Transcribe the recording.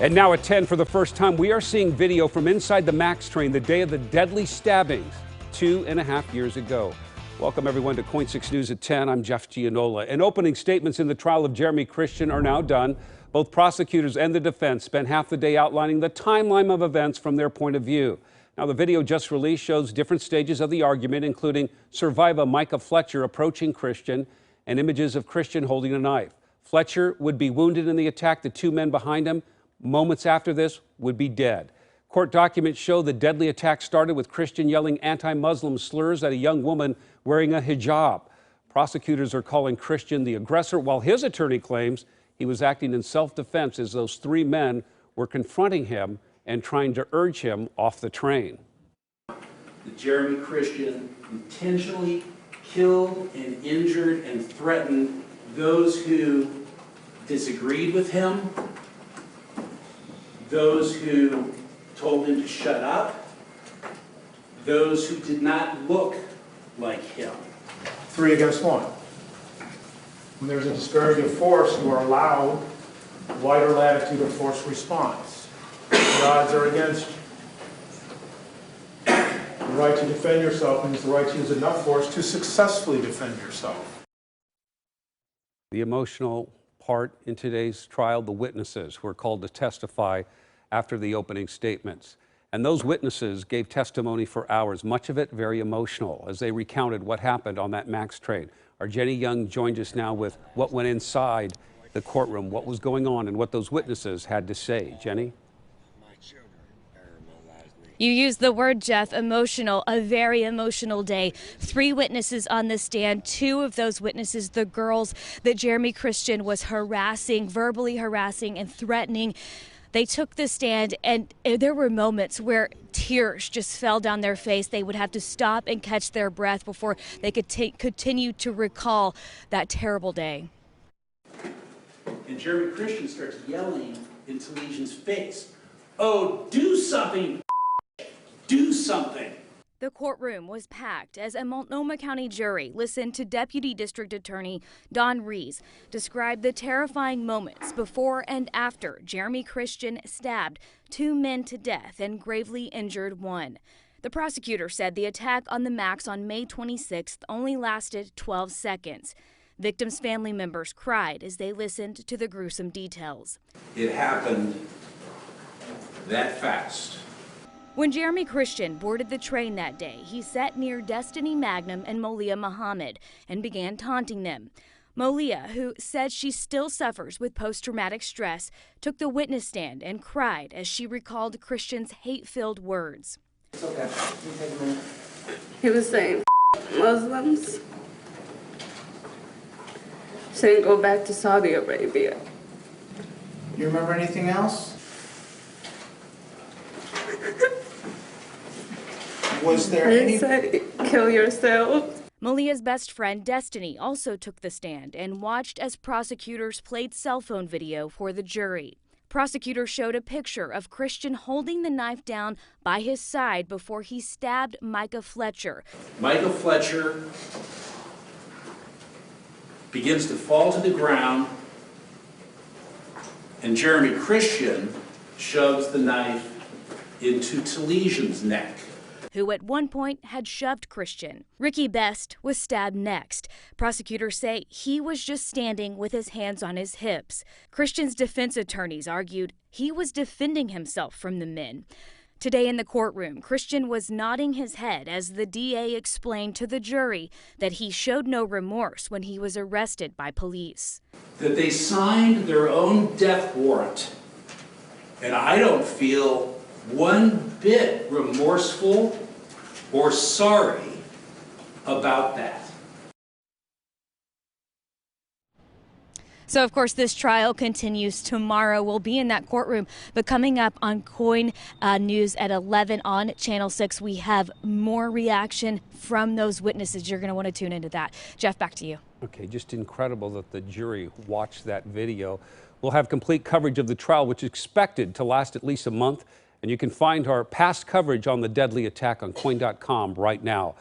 And now at 10, for the first time, we are seeing video from inside the MAX train the day of the deadly stabbings 2.5 years ago. Welcome, everyone, to KOIN 6 News at 10. I'm Jeff Gianola. And opening statements in the trial of Jeremy Christian are now done. Both prosecutors and the defense spent half the day outlining the timeline of events from their point of view. Now, the video just released shows different stages of the argument, including survivor Micah Fletcher approaching Christian and images of Christian holding a knife. Fletcher would be wounded in the attack. The two men behind him, moments after this, would be dead. Court documents show the deadly attack started with Christian yelling anti-Muslim slurs at a young woman wearing a hijab. Prosecutors are calling Christian the aggressor, while his attorney claims he was acting in self-defense as those three men were confronting him and trying to urge him off the train. Jeremy Christian intentionally killed and injured and threatened those who disagreed with him, those who told him to shut up, those who did not look like him. 3 against 1. When there's a disparity of force, you are allowed a wider latitude of force response. The odds are against you. The right to defend yourself means the right to use enough force to successfully defend yourself. The emotional part in today's trial, the witnesses who were called to testify after the opening statements. And those witnesses gave testimony for hours, much of it very emotional, as they recounted what happened on that MAX train. Our Jenny Young joined us now with what went inside the courtroom, what was going on, and what those witnesses had to say. Jenny? You used the word, Jeff, emotional, a very emotional day. 3 witnesses on the stand, 2 of those witnesses, the girls that Jeremy Christian was harassing, verbally harassing and threatening. They took the stand, and there were moments where tears just fell down their face. They would have to stop and catch their breath before they could continue to recall that terrible day. And Jeremy Christian starts yelling into Legion's face, "Oh, do something, do something." The courtroom was packed as a Multnomah County jury listened to Deputy District Attorney Don Rees describe the terrifying moments before and after Jeremy Christian stabbed 2 men to death and gravely injured 1. The prosecutor said the attack on the MAX on May 26th only lasted 12 seconds. Victims' family members cried as they listened to the gruesome details. It happened that fast. When Jeremy Christian boarded the train that day, he sat near Destinee, Mangum, and Mohamed and began taunting them. Molia, who said she still suffers with post-traumatic stress, took the witness stand and cried as she recalled Christian's hate-filled words. It's okay. You take a minute. He was saying Muslims, saying go back to Saudi Arabia. You remember anything else? Was there any... said, kill yourself. Malia's best friend, Destinee, also took the stand and watched as prosecutors played cell phone video for the jury. Prosecutors showed a picture of Christian holding the knife down by his side before he stabbed Micah Fletcher. Micah Fletcher begins to fall to the ground, and Jeremy Christian shoves the knife into Legion's neck, who at one point had shoved Christian. Ricky Best was stabbed next. Prosecutors say he was just standing with his hands on his hips. Christian's defense attorneys argued he was defending himself from the men. Today in the courtroom, Christian was nodding his head as the DA explained to the jury that he showed no remorse when he was arrested by police. That they signed their own death warrant, and I don't feel one bit remorseful or sorry about that. So, of course, this trial continues tomorrow. We'll be in that courtroom, but coming up on KOIN News at 11 on Channel 6, we have more reaction from those witnesses. You're going to want to tune into that. Jeff, back to you. Okay, just incredible that the jury watched that video. We'll have complete coverage of the trial, which is expected to last at least a month. And you can find our past coverage on the deadly attack on KOIN.com right now.